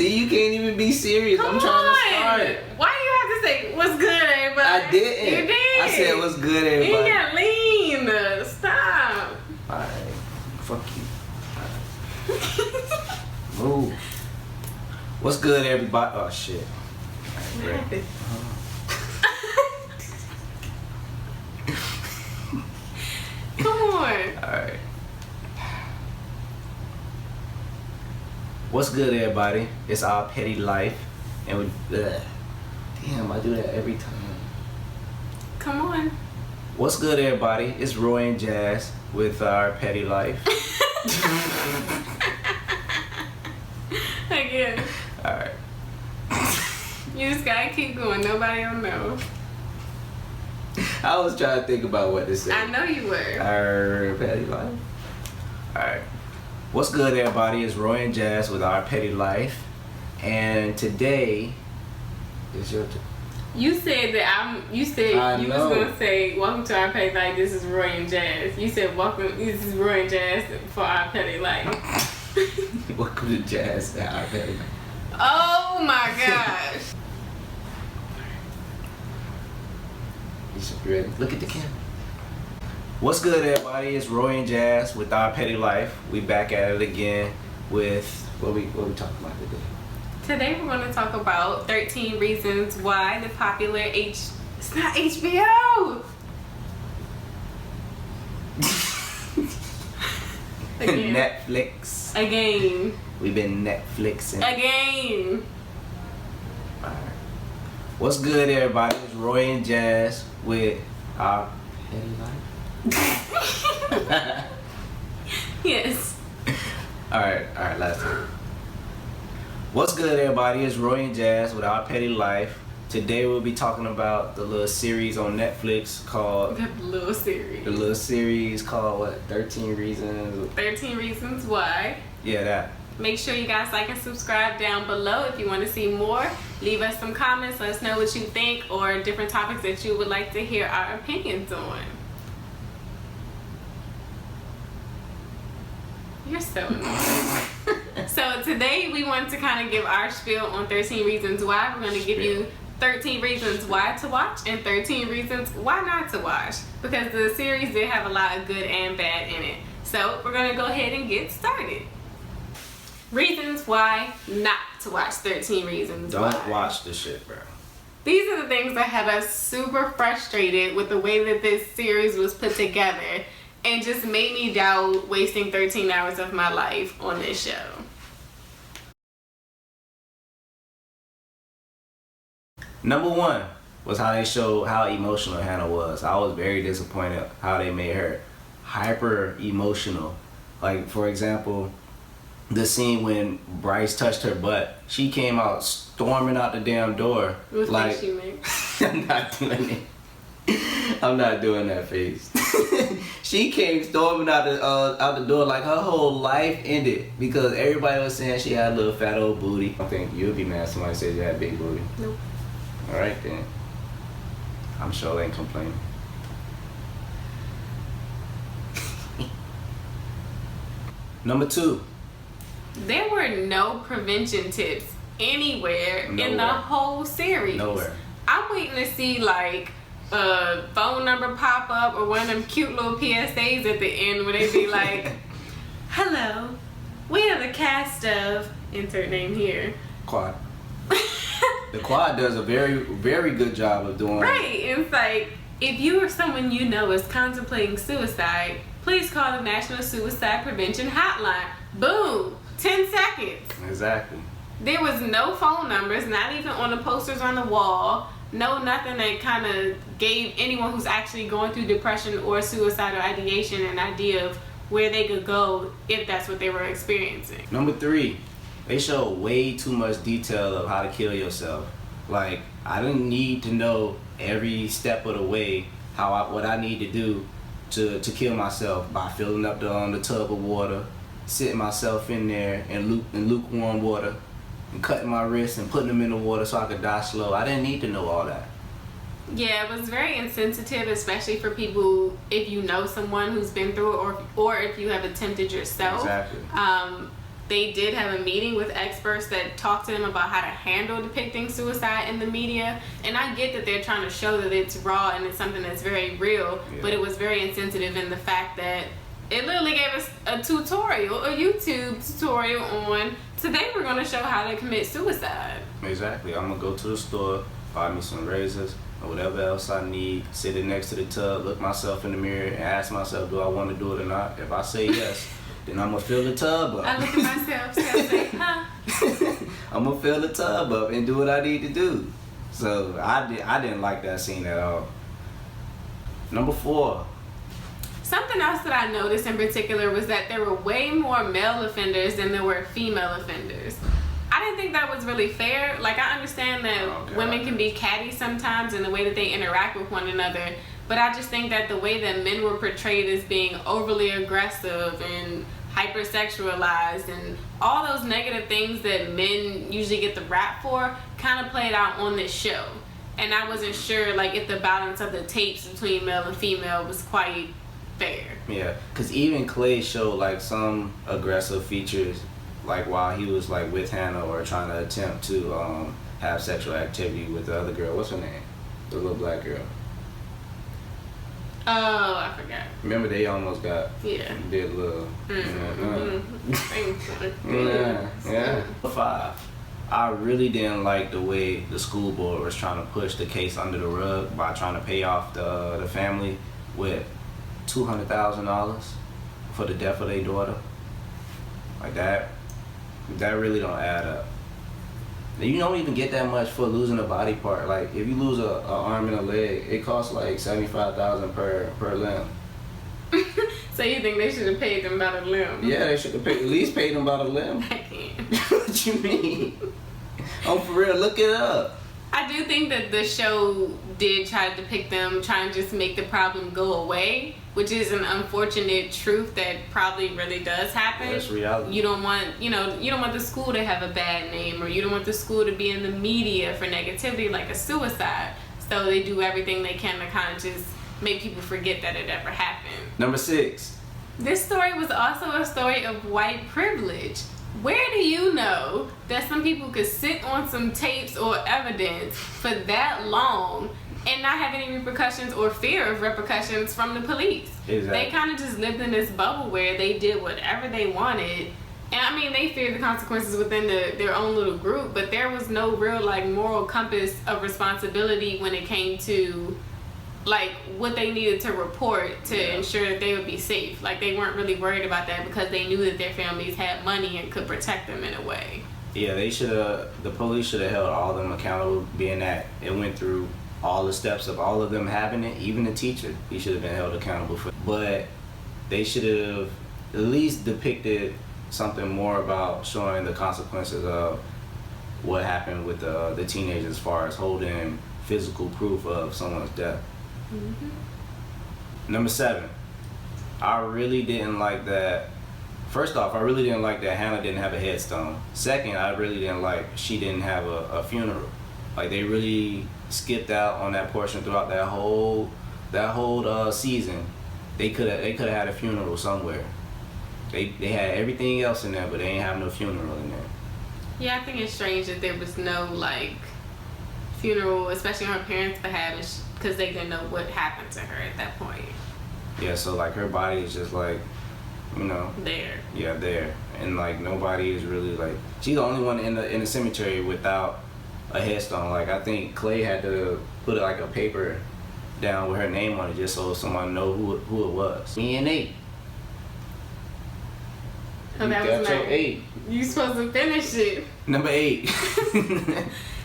See, you can't even be serious. I'm trying to start. Why do you have to say what's good, everybody? I didn't. You did. I said what's good, You everybody. got lean. Stop. Alright. Fuck you. Move. What's good, everybody? Oh, shit. What Alright, happened? Come on. Alright. What's good, everybody? It's Our Petty Life. And we. Damn, I do that every time. Come on. What's good, everybody? It's Roy and Jazz with Our Petty Life. Again. Alright. You just gotta keep going. Nobody will know. I was trying to think about what to say. I know you were. Our Petty Life. Alright. What's good, everybody? It's Roy and Jazz with Our Petty Life. And today is your turn. You said that you said I you know. was gonna say welcome to Our Petty Life. This is Roy and Jazz. You said welcome. This is Roy and Jazz for Our Petty Life. Welcome to Jazz at Our Petty Life. Oh my gosh. You ready? Look at the camera. What's good, everybody? It's Roy and Jazz with Our Petty Life. We back at it again with what we talking about today. Today we're going to talk about 13 reasons why the popular it's not HBO. Again. Netflix. Again. We've been Netflixing. Again. Alright. What's good, everybody? It's Roy and Jazz with Our Petty Life. Yes. Alright, last time. What's good, everybody? It's Roy and Jazz with Our Petty Life. Today we'll be talking about the little series on Netflix called The little series. 13 Reasons. 13 reasons why. Yeah, that. Make sure you guys like and subscribe down below if you want to see more. Leave us some comments. Let us know what you think or different topics that you would like to hear our opinions on. You're so annoying. So today we want to kind of give our spiel on 13 reasons why. We're going to give you 13 reasons why to watch and 13 reasons why not to watch. Because the series did have a lot of good and bad in it. So we're going to go ahead and get started. Reasons why not to watch 13 reasons why. Don't watch the shit, bro. These are the things that had us super frustrated with the way that this series was put together and just made me doubt wasting 13 hours of my life on this show. Number one was how they showed how emotional Hannah was. I was very disappointed how they made her hyper emotional. Like, for example, the scene when Bryce touched her butt, she came out storming out the damn door. What like, face you make? I'm not doing it. I'm not doing that face. She came storming out the door like her whole life ended because everybody was saying she had a little fat old booty. I think you'll be mad if somebody says you had a big booty. Nope. Alright then. I'm sure they ain't complaining. Number two. There were no prevention tips anywhere in the Nowhere. whole series. Nowhere. I'm waiting to see like a phone number pop up or one of them cute little PSAs at the end where they be like, hello, we are the cast of, insert name here. Quad. The Quad does a very, very good job of doing. Right, it's like, if you or someone you know is contemplating suicide, please call the National Suicide Prevention Hotline. Boom, 10 seconds. Exactly. There was no phone numbers, not even on the posters on the wall. No, nothing that kind of gave anyone who's actually going through depression or suicidal ideation an idea of where they could go if that's what they were experiencing. Number three, they show way too much detail of how to kill yourself. Like, I didn't need to know every step of the way what I need to do to kill myself by filling up the tub of water, sitting myself in there in lukewarm water, and cutting my wrists and putting them in the water so I could die slow. I didn't need to know all that. Yeah, it was very insensitive, especially for people if you know someone who's been through it or if you have attempted yourself. Exactly. they did have a meeting with experts that talked to them about how to handle depicting suicide in the media. And I get that they're trying to show that it's raw and it's something that's very real, but it was very insensitive in the fact that it literally gave us a YouTube tutorial on today we're going to show how to commit suicide. Exactly. I'm going to go to the store, buy me some razors or whatever else I need, sit it next to the tub, look myself in the mirror and ask myself, do I want to do it or not? If I say yes, then I'm going to fill the tub up. I look at myself and say, huh? I'm going to fill the tub up and do what I need to do. So I didn't like that scene at all. Number 4. Something else that I noticed in particular was that there were way more male offenders than there were female offenders. I didn't think that was really fair. Like, I understand that women can be catty sometimes in the way that they interact with one another, but I just think that the way that men were portrayed as being overly aggressive and hypersexualized and all those negative things that men usually get the rap for kind of played out on this show. And I wasn't sure, like, if the balance of the tapes between male and female was quite fair. Yeah, because even Clay showed like some aggressive features, like while he was like with Hannah or trying to attempt to have sexual activity with the other girl. What's her name? The little black girl. Oh, I forgot. Remember they almost got did a little. Yeah. 5. I really didn't like the way the school board was trying to push the case under the rug by trying to pay off the family with $200,000 for the death of their daughter. Like that really don't add up. You don't even get that much for losing a body part. Like if you lose a arm and a leg, it costs like $75,000 per limb. So you think they should have paid them about a limb? Yeah, they should have at least paid them about a limb. I can't. What you mean? Oh, for real, look it up. I do think that the show did try to depict them trying to just make the problem go away, which is an unfortunate truth that probably really does happen. That's reality. You don't want the school to have a bad name, or you don't want the school to be in the media for negativity like a suicide. So they do everything they can to kind of just make people forget that it ever happened. Number 6. This story was also a story of white privilege. Where do you know that some people could sit on some tapes or evidence for that long and not have any repercussions or fear of repercussions from the police? Exactly. They kind of just lived in this bubble where they did whatever they wanted. And I mean, they feared the consequences within their own little group, but there was no real like moral compass of responsibility when it came to like what they needed to report to ensure that they would be safe. Like they weren't really worried about that because they knew that their families had money and could protect them in a way. Yeah, the police should have held all of them accountable, being that it went through all the steps of all of them having it. Even the teacher, he should have been held accountable for it. But they should have at least depicted something more about showing the consequences of what happened with the teenagers as far as holding physical proof of someone's death. Number 7, I really didn't like that. First off, I really didn't like that Hannah didn't have a headstone. Second, I really didn't like she didn't have a funeral. Like they really skipped out on that portion throughout that whole season. They could have had a funeral somewhere. They had everything else in there, but they ain't have no funeral in there. Yeah, I think it's strange that there was no like funeral, especially on her parents' behalf, because they didn't know what happened to her at that point. Yeah, so like her body is just like, you know, there. Yeah, there, and like nobody is really like, she's the only one in the cemetery without a headstone. Like I think Clay had to put like a paper down with her name on it just so someone know who it was. Me and 8. So that was your 8. You supposed to finish it. Number 8.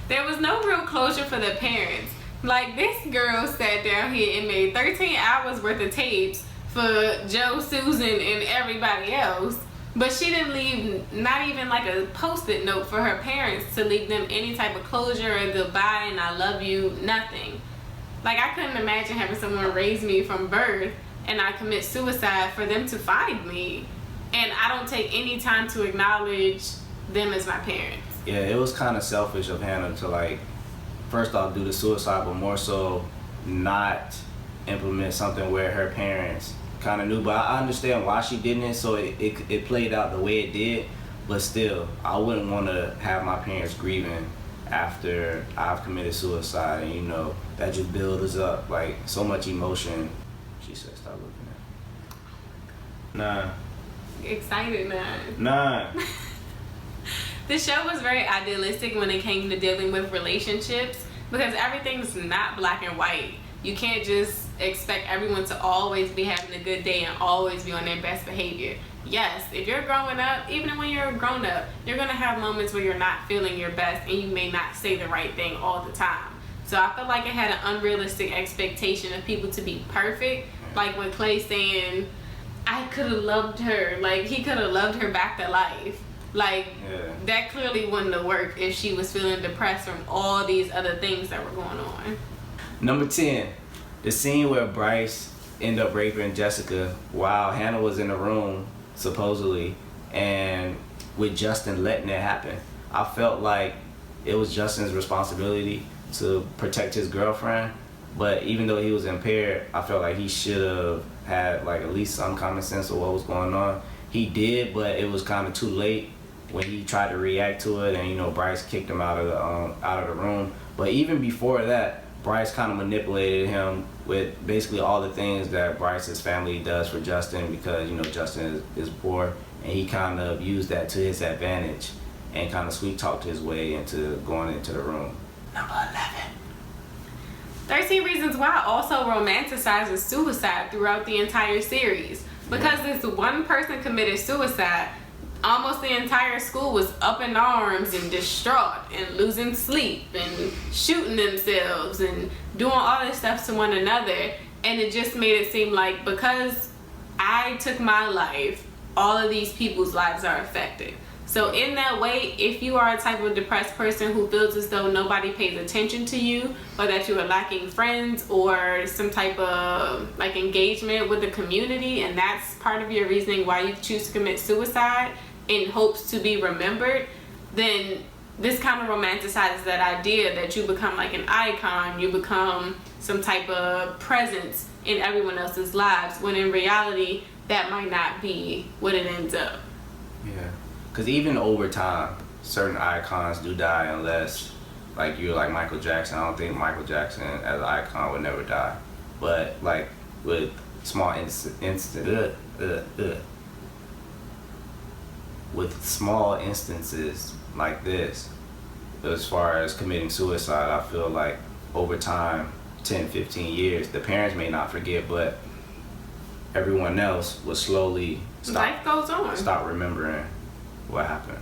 There was no real closure for the parents. Like, this girl sat down here and made 13 hours worth of tapes for Joe, Susan, and everybody else. But she didn't leave not even like a post-it note for her parents to leave them any type of closure or goodbye and I love you, nothing. Like, I couldn't imagine having someone raise me from birth and I commit suicide for them to find me. And I don't take any time to acknowledge them as my parents. Yeah, it was kind of selfish of Hannah to like, first off, do the suicide, but more so not implement something where her parents kind of knew. But I understand why she didn't, so it played out the way it did. But still, I wouldn't want to have my parents grieving after I've committed suicide, and you know that just builds up like so much emotion. She said, "Stop looking at." Nah. Excited now. Nah. The show was very idealistic when it came to dealing with relationships because everything's not black and white. You can't just expect everyone to always be having a good day and always be on their best behavior. Yes, if you're growing up, even when you're a grown up, you're gonna have moments where you're not feeling your best and you may not say the right thing all the time. So I feel like it had an unrealistic expectation of people to be perfect. Like when Clay saying, I could have loved her, like he could have loved her back to life. Like that clearly wouldn't have worked if she was feeling depressed from all these other things that were going on. Number 10, the scene where Bryce ended up raping Jessica while Hannah was in the room, supposedly, and with Justin letting it happen. I felt like it was Justin's responsibility to protect his girlfriend, but even though he was impaired, I felt like he should have had like at least some common sense of what was going on. He did, but it was kind of too late when he tried to react to it, and you know Bryce kicked him out of the room. But even before that, Bryce kind of manipulated him with basically all the things that Bryce's family does for Justin, because you know Justin is poor, and he kind of used that to his advantage and kind of sweet talked his way into going into the room. Number 11. 13 Reasons Why also romanticizes suicide throughout the entire series. Because this one person committed suicide, almost the entire school was up in arms and distraught and losing sleep and shooting themselves and doing all this stuff to one another. And it just made it seem like because I took my life, all of these people's lives are affected. So in that way, if you are a type of depressed person who feels as though nobody pays attention to you, or that you are lacking friends or some type of like engagement with the community, and that's part of your reasoning why you choose to commit suicide in hopes to be remembered, then this kind of romanticizes that idea that you become like an icon, you become some type of presence in everyone else's lives, when in reality, that might not be what it ends up. Yeah. Because even over time, certain icons do die unless, like you're like Michael Jackson. I don't think Michael Jackson as an icon would never die. But like with small with small instances like this, as far as committing suicide, I feel like over time, 10, 15 years, the parents may not forget, but everyone else will slowly Life goes on. Stop remembering what happened.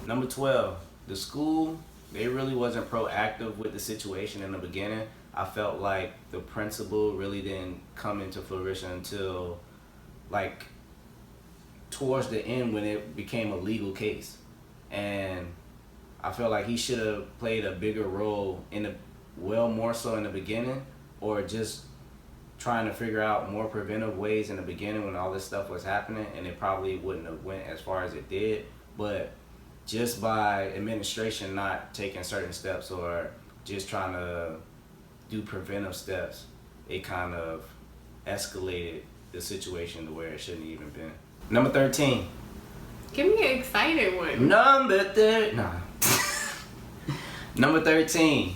Number 12, the school, they really wasn't proactive with the situation in the beginning. I felt like the principal really didn't come into fruition until like towards the end when it became a legal case. And I felt like he should have played a bigger role more so in the beginning, or just trying to figure out more preventive ways in the beginning when all this stuff was happening, and it probably wouldn't have went as far as it did. But just by administration not taking certain steps or just trying to do preventive steps, it kind of escalated the situation to where it shouldn't even been. Number 13. Give me an excited one. Number 13.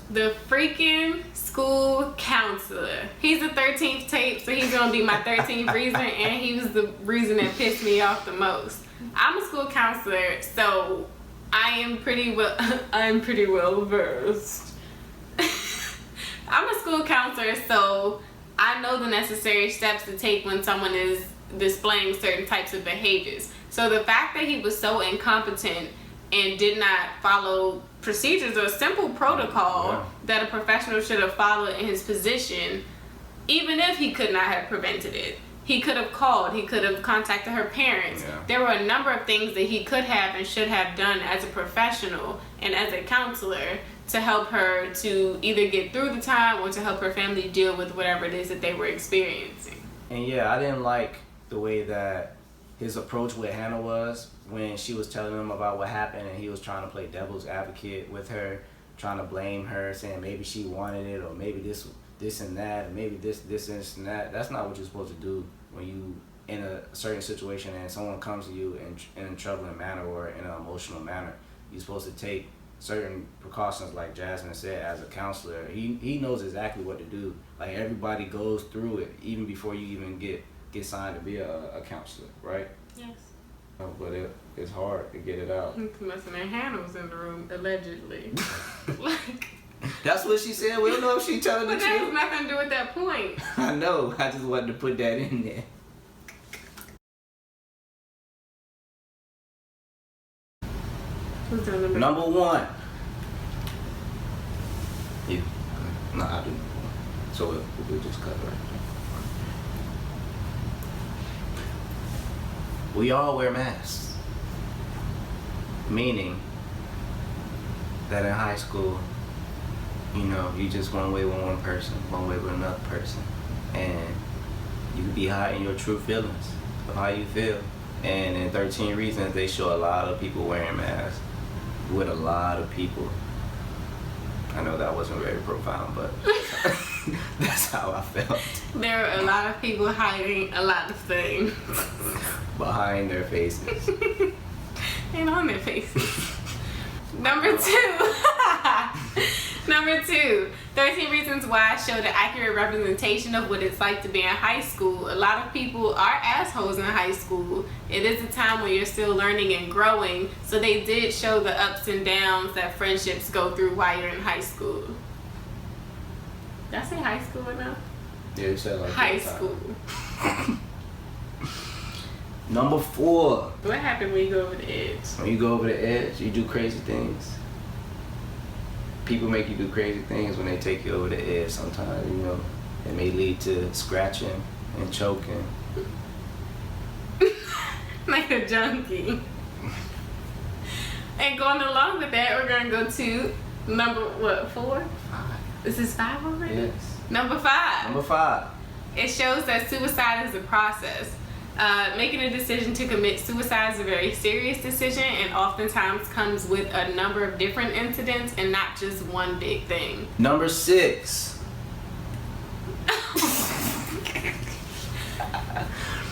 The freaking school counselor. He's the 13th tape, so he's gonna be my 13th reason, and he was the reason that pissed me off the most. I'm a school counselor, so I'm pretty well versed. I'm a school counselor, so I know the necessary steps to take when someone is displaying certain types of behaviors. So the fact that he was so incompetent and did not follow procedures or simple protocol that a professional should have followed in his position, even if he could not have prevented it. He could have called, he could have contacted her parents. Yeah. There were a number of things that he could have and should have done as a professional and as a counselor to help her to either get through the time or to help her family deal with whatever it is that they were experiencing. And yeah, I didn't like the way that his approach with Hannah was when she was telling him about what happened, and he was trying to play devil's advocate with her, trying to blame her, saying maybe she wanted it, or maybe this and that, and maybe this and that. That's not what you're supposed to do when you in a certain situation and someone comes to you in a troubling manner or in an emotional manner, you're supposed to take certain precautions, like Jasmine said. As a counselor, he knows exactly what to do. Like, everybody goes through it even before you even get signed to be a counselor, right? Yes. But it's hard to get it out. Must have been Hannah was in the room, allegedly. Like, that's what she said. We don't know if she telling the but that has truth. nothing to do with that point. I know. I just wanted to put that in there. Who's doing Number 1. You. No, I do. So we'll just cut right there. We all wear masks. Meaning that in high school, you know, you just one way with one person, one way with another person. And you can be hiding your true feelings of how you feel. And in 13 Reasons, they show a lot of people wearing masks with a lot of people. I know that wasn't very profound, but that's how I felt. There are a lot of people hiding a lot of things. Behind their faces. And on their faces. Number 2. Number 2. 13 Reasons Why show the accurate representation of what it's like to be in high school. A lot of people are assholes in high school. It is a time where you're still learning and growing. So they did show the ups and downs that friendships go through while you're in high school. Did I say high school enough? Yeah, you said like High that school. time. Number 4. What happened when you go over the edge? When you go over the edge, you do crazy things. People make you do crazy things when they take you over the edge sometimes, you know. It may lead to scratching and choking. Like a junkie. And going along with that, we're gonna go to number 4? 5. This is 5 already? Yes. Number 5. Number 5. It shows that suicide is a process. Making a decision to commit suicide is a very serious decision and oftentimes comes with a number of different incidents and not just one big thing. Number 6.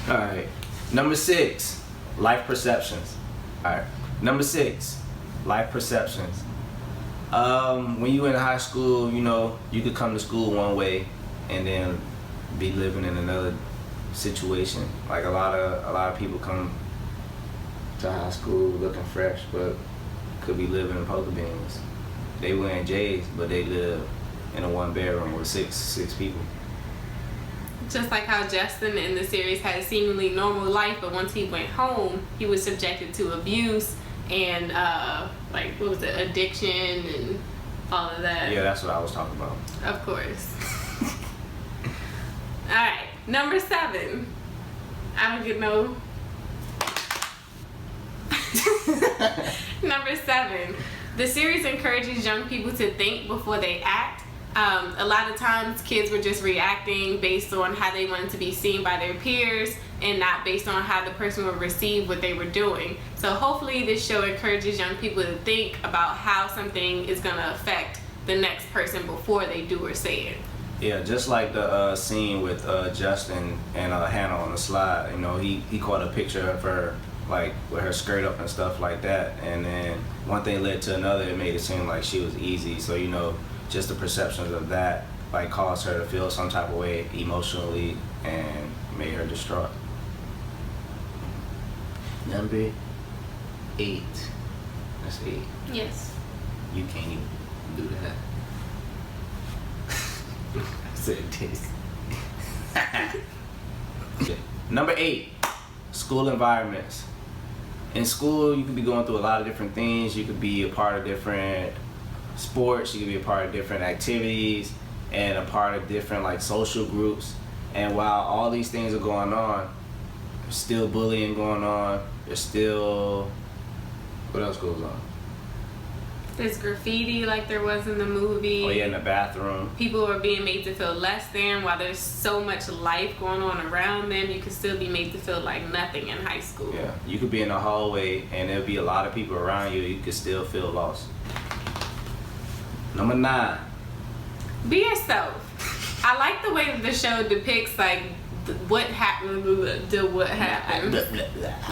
Alright. Number 6. Life perceptions. Alright. Number 6. Life perceptions. When you in high school, you know, you could come to school one way and then be living in another situation. Like a lot of people come to high school looking fresh, but could be living in poker beans. They wearing J's, but they live in a 1-bedroom with six people. Just like how Justin in the series had a seemingly normal life, but once he went home, he was subjected to abuse and like, what was it, addiction and all of that. Yeah, that's what I was talking about. Of course. Alright, number 7. I don't get no. Number 7. The series encourages young people to think before they act. A lot of times kids were just reacting based on how they wanted to be seen by their peers and not based on how the person would receive what they were doing. So hopefully this show encourages young people to think about how something is going to affect the next person before they do or say it. Yeah, just like the scene with Justin and Hannah on the slide. You know, he caught a picture of her, like, with her skirt up and stuff like that. And then one thing led to another. It made it seem like she was easy. So, you know, just the perceptions of that, like, caused her to feel some type of way emotionally and made her distraught. Number 8. That's 8. Yes. You can't even do that. I said this. Number 8, school environments. In school, you could be going through a lot of different things. You could be a part of different sports. You could be a part of different activities and a part of different, like, social groups. And while all these things are going on, there's still bullying going on. There's still, what else goes on? There's graffiti like there was in the movie. Oh yeah, in the bathroom. People are being made to feel less than. While there's so much life going on around them, you can still be made to feel like nothing in high school. Yeah, you could be in the hallway and there'll be a lot of people around you. You could still feel lost. Number 9. Be yourself. I like the way that the show depicts, like, what happened. The what happened.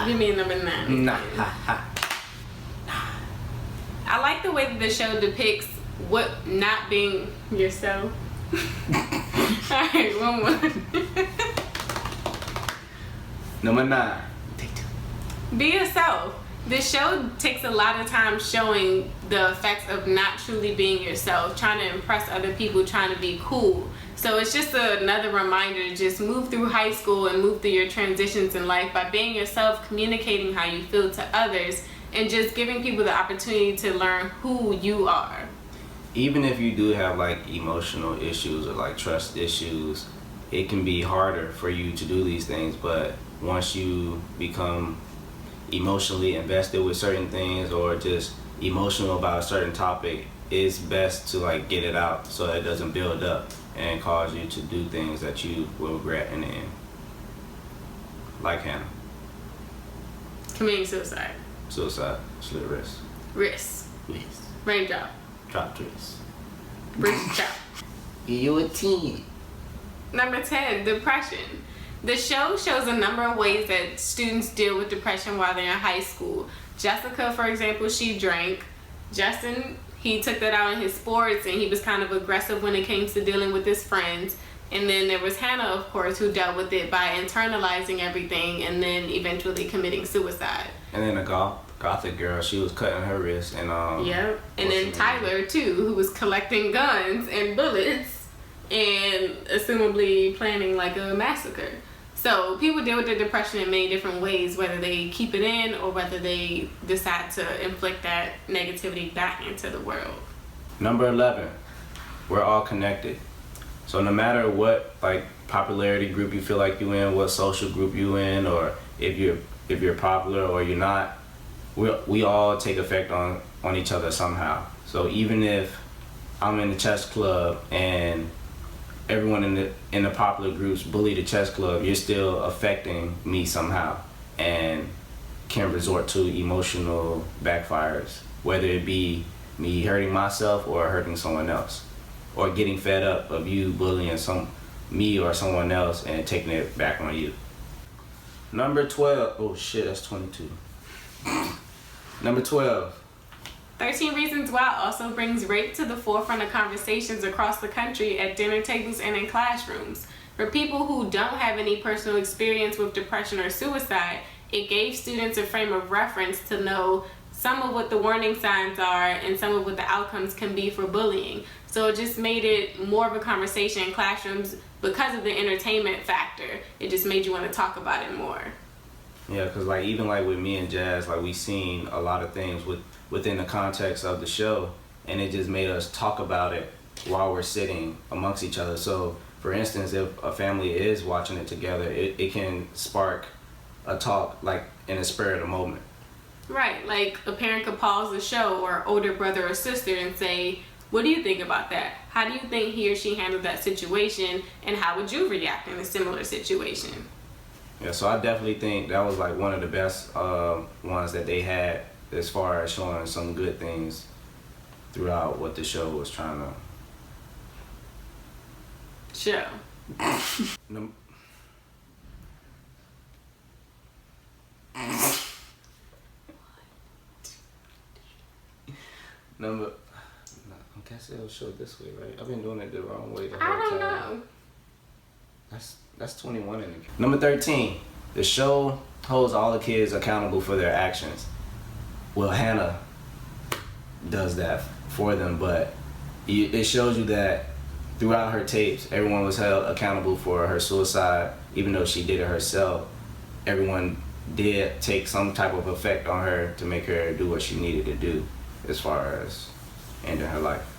Give me number 9. Nah. I like the way that the show depicts what not being yourself. Alright, one more. Number 9. Be yourself. The show takes a lot of time showing the effects of not truly being yourself, trying to impress other people, trying to be cool. So it's just another reminder to just move through high school and move through your transitions in life by being yourself, communicating how you feel to others, and just giving people the opportunity to learn who you are. Even if you do have like emotional issues or like trust issues, it can be harder for you to do these things. But once you become emotionally invested with certain things or just emotional about a certain topic, it's best to like get it out so it doesn't build up and cause you to do things that you will regret in the end. Like Hannah. Committing suicide. Suicide, slit wrist. Wrist. Raindrop. Drop wrist. Wrist chop. You a teen. Number 10, depression. The show shows a number of ways that students deal with depression while they're in high school. Jessica, for example, she drank. Justin, he took that out in his sports and he was kind of aggressive when it came to dealing with his friends. And then there was Hannah, of course, who dealt with it by internalizing everything and then eventually committing suicide. And then the gothic girl, she was cutting her wrist and Yep. And then Tyler too, who was collecting guns and bullets and assumably planning like a massacre. So people deal with their depression in many different ways, whether they keep it in or whether they decide to inflict that negativity back into the world. Number 11, we're all connected. So no matter what like popularity group you feel like you in, what social group you in, or if you're popular or you're not, we all take effect on each other somehow. So even if I'm in the chess club and everyone in the popular groups bully the chess club, you're still affecting me somehow and can resort to emotional backfires, whether it be me hurting myself or hurting someone else, or getting fed up of you bullying me or someone else and taking it back on you. Number 12, oh shit, that's 22. Number 12. 13 Reasons Why also brings rape to the forefront of conversations across the country at dinner tables and in classrooms. For people who don't have any personal experience with depression or suicide, it gave students a frame of reference to know some of what the warning signs are and some of what the outcomes can be for bullying. So it just made it more of a conversation in classrooms because of the entertainment factor. It just made you want to talk about it more. Yeah, because like even like with me and Jazz, like we seen a lot of things within the context of the show, and it just made us talk about it while we're sitting amongst each other. So for instance, if a family is watching it together, it can spark a talk like in a spur of the moment. Right, like a parent could pause the show or older brother or sister and say, what do you think about that? How do you think he or she handled that situation, and how would you react in a similar situation? Yeah, so I definitely think that was like one of the best ones that they had as far as showing some good things throughout what the show was trying to show. Number, I guess it'll show this way, right? I've been doing it the wrong way the whole I don't time. know. That's 21 in the Number 13, the show holds all the kids accountable for their actions. Well, Hannah does that for them, but it shows you that throughout her tapes, everyone was held accountable for her suicide, even though she did it herself. Everyone did take some type of effect on her to make her do what she needed to do as far as ending her life.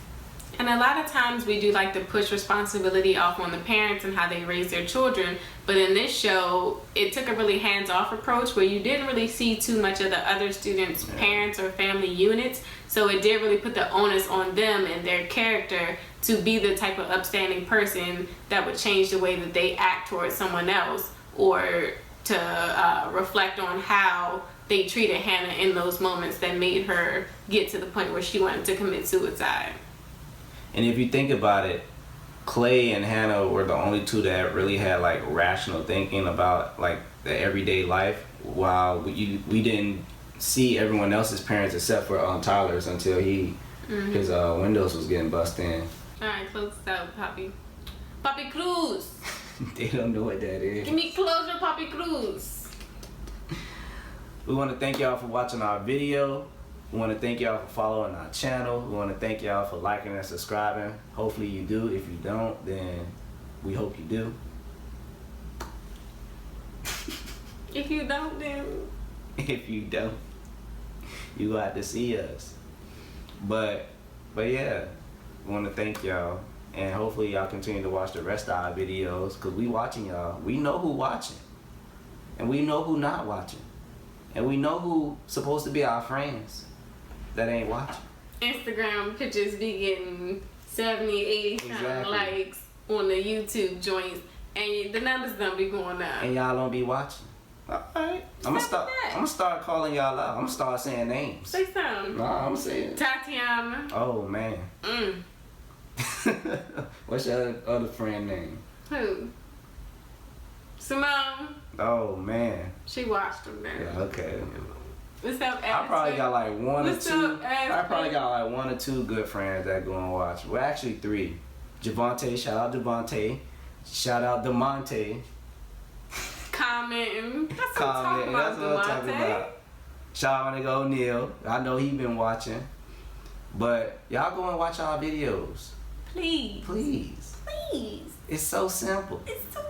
And a lot of times we do like to push responsibility off on the parents and how they raise their children, but in this show it took a really hands-off approach where you didn't really see too much of the other students' parents or family units, so it did really put the onus on them and their character to be the type of upstanding person that would change the way that they act towards someone else, or to reflect on how they treated Hannah in those moments that made her get to the point where she wanted to commit suicide. And if you think about it, Clay and Hannah were the only two that really had like rational thinking about like the everyday life, while we didn't see everyone else's parents except for Tyler's until his windows was getting bust in. Alright, close this out, Poppy. Poppy Cruz! They don't know what that is. Give me closure, Poppy Cruz! We want to thank y'all for watching our video. We want to thank y'all for following our channel. We want to thank y'all for liking and subscribing. Hopefully you do. If you don't, then we hope you do. If you don't, then... If you don't, you gonna have to see us. But yeah, we want to thank y'all. And hopefully y'all continue to watch the rest of our videos, because we watching y'all. We know who watching. And we know who not watching. And we know who supposed to be our friends that ain't watching. Instagram pictures be getting 70, 80 Exactly. likes on the YouTube joints, and the numbers don't be going up. And y'all don't be watching. Alright. I'm gonna start calling y'all out. I'm gonna start saying names. Say something. Nah, I'm saying. Tatiana. Oh man. What's your other friend name? Who? Simone. Oh man. She watched them there. Yeah, okay. What's up, I probably got like one or What's two. up, Ashley? I probably got like one or two good friends that go and watch. Well, actually three. Javante, shout out Javante. Shout out DeMonte. Commenting. That's what I'm Comment. talking That's what I'm about, talking Devontae. about. Shout out to O'Neal. I know he been watching. But y'all go and watch our videos. Please. Please. Please. It's so simple. It's so